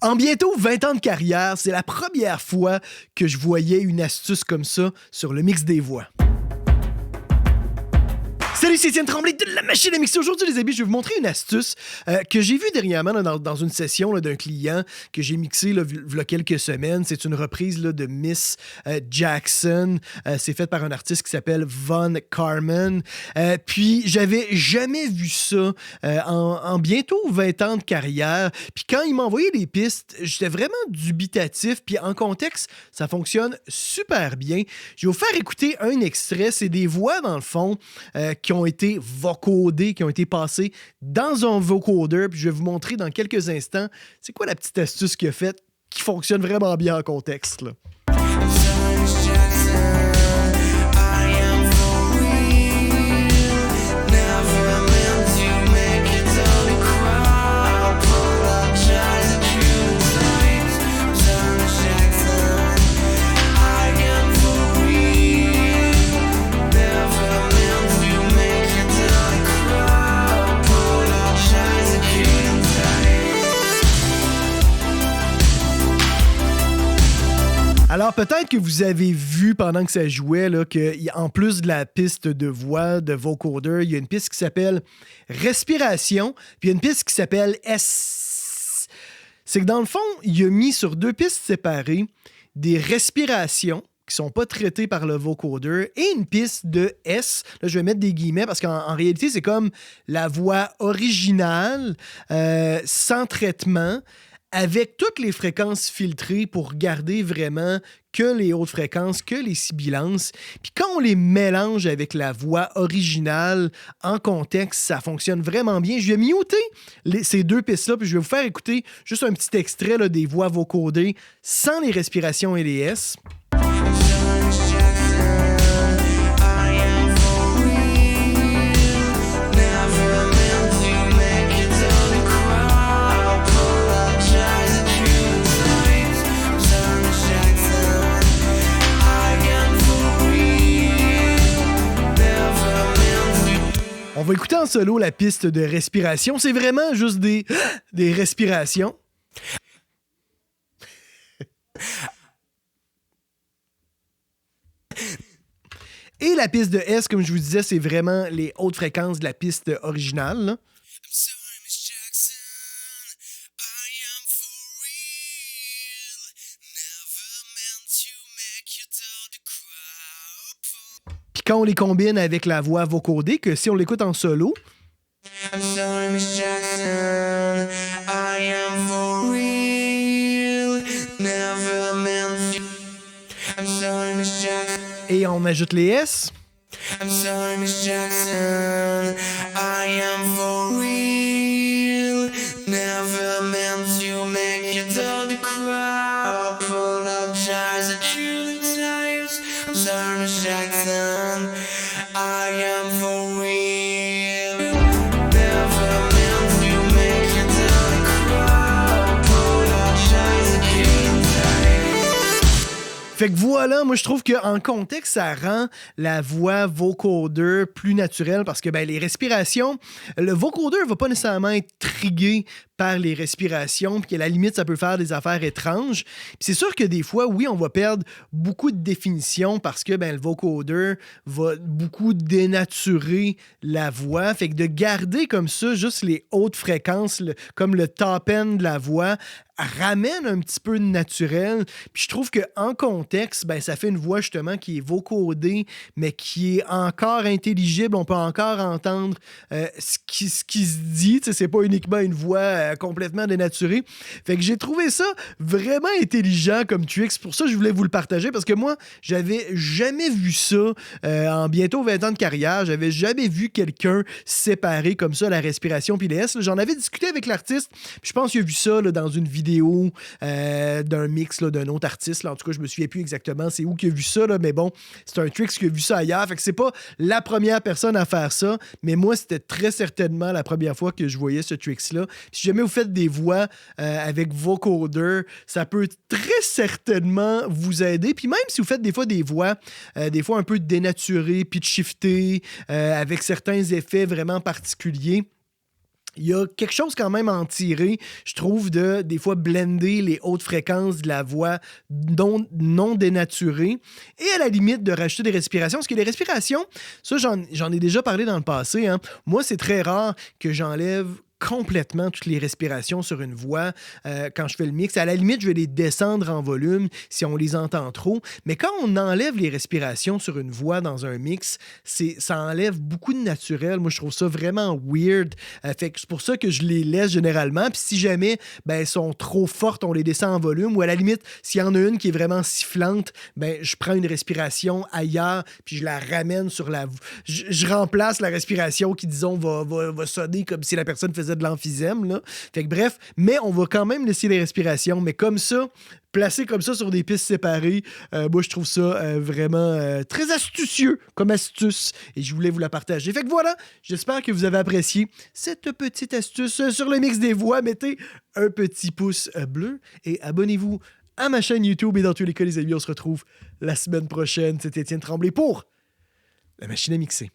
En bientôt 20 ans de carrière, c'est la première fois que je voyais une astuce comme ça sur le mix des voix. Salut, c'est Étienne Tremblay de la machine à mixer. Aujourd'hui, les amis, je vais vous montrer une astuce que j'ai vue dernièrement dans une session d'un client que j'ai mixé il y a quelques semaines. C'est une reprise de Miss Jackson. C'est fait par un artiste qui s'appelle Von Carmen. Puis, j'avais jamais vu ça en bientôt 20 ans de carrière. Puis, quand il m'a envoyé les pistes, j'étais vraiment dubitatif. Puis, en contexte, ça fonctionne super bien. Je vais vous faire écouter un extrait. C'est des voix, dans le fond, qui ont été vocodés, qui ont été passés dans un vocoder. Puis je vais vous montrer dans quelques instants c'est quoi la petite astuce qu'il a faite qui fonctionne vraiment bien en contexte, là. Alors, peut-être que vous avez vu pendant que ça jouait qu'en plus de la piste de voix, de vocoder, il y a une piste qui s'appelle respiration, puis il y a une piste qui s'appelle S. C'est que dans le fond, il a mis sur deux pistes séparées des respirations qui sont pas traitées par le vocoder et une piste de S. Là, je vais mettre des guillemets parce qu'en réalité, c'est comme la voix originale, sans traitement, avec toutes les fréquences filtrées pour garder vraiment que les hautes fréquences, que les sibilances. Puis quand on les mélange avec la voix originale en contexte, ça fonctionne vraiment bien. Je vais muter ces deux pistes-là, puis je vais vous faire écouter juste un petit extrait des voix vocodées sans les respirations et les S. On va écouter en solo la piste de respiration. C'est vraiment juste des respirations. Et la piste de S, comme je vous disais, c'est vraiment les hautes fréquences de la piste originale, là. Puis quand on les combine avec la voix vocodée, que si on l'écoute en solo, I'm sorry, Miss Jackson, I am for real, never meant you. I'm sorry, Miss Jackson. Et on ajoute les S. I'm sorry, Miss Jackson, I am for real, never meant to make you tell the crowd. Apologize a trillion times. I'm sorry, Miss Jackson, I am for real. Fait que voilà, moi je trouve qu'en contexte, ça rend la voix vocoder plus naturelle parce que les respirations, le vocoder va pas nécessairement être trigué par les respirations, puis qu'à la limite, ça peut faire des affaires étranges. Puis c'est sûr que des fois, oui, on va perdre beaucoup de définitions parce que le vocoder va beaucoup dénaturer la voix. Fait que de garder comme ça juste les hautes fréquences, comme le top end de la voix, ramène un petit peu de naturel. Puis je trouve qu'en contexte, ça fait une voix justement qui est vocodée, mais qui est encore intelligible. On peut encore entendre ce qui se dit. T'sais, c'est pas uniquement une voix complètement dénaturée. Fait que j'ai trouvé ça vraiment intelligent comme trick. C'est pour ça que je voulais vous le partager, parce que moi, j'avais jamais vu ça en bientôt 20 ans de carrière. J'avais jamais vu quelqu'un séparer comme ça la respiration puis les S. J'en avais discuté avec l'artiste, puis je pense qu'il a vu ça dans une vidéo d'un mix d'un autre artiste. En tout cas, je me souviens plus exactement c'est où qu'il a vu ça, mais bon, c'est un trick qu'il a vu ça ailleurs. Fait que c'est pas la première personne à faire ça, mais moi, c'était très certainement la première fois que je voyais ce trick-là. Si jamais vous faites des voix avec vocoder, ça peut très certainement vous aider. Puis même si vous faites des fois des voix un peu dénaturées, pitch shiftées, avec certains effets vraiment particuliers, Il y a quelque chose quand même à en tirer, je trouve, de des fois blender les hautes fréquences de la voix non dénaturée et à la limite de rajouter des respirations. Parce que les respirations, ça, j'en ai déjà parlé dans le passé. Hein. Moi, c'est très rare que j'enlève complètement toutes les respirations sur une voix quand je fais le mix. À la limite, je vais les descendre en volume si on les entend trop. Mais quand on enlève les respirations sur une voix dans un mix, ça enlève beaucoup de naturel. Moi, je trouve ça vraiment weird. Fait que c'est pour ça que je les laisse généralement. Puis si jamais elles sont trop fortes, on les descend en volume. Ou à la limite, s'il y en a une qui est vraiment sifflante, je prends une respiration ailleurs puis je la ramène sur la... Je remplace la respiration qui, disons, va sonner comme si la personne faisait de l'emphysème, là. Fait que bref, mais on va quand même laisser les respirations, mais comme ça, placé comme ça sur des pistes séparées, moi, je trouve ça vraiment très astucieux comme astuce et je voulais vous la partager. Fait que voilà, j'espère que vous avez apprécié cette petite astuce sur le mix des voix. Mettez un petit pouce bleu et abonnez-vous à ma chaîne YouTube. Et dans tous les cas, les amis, on se retrouve la semaine prochaine. C'était Étienne Tremblay pour La Machine à mixer.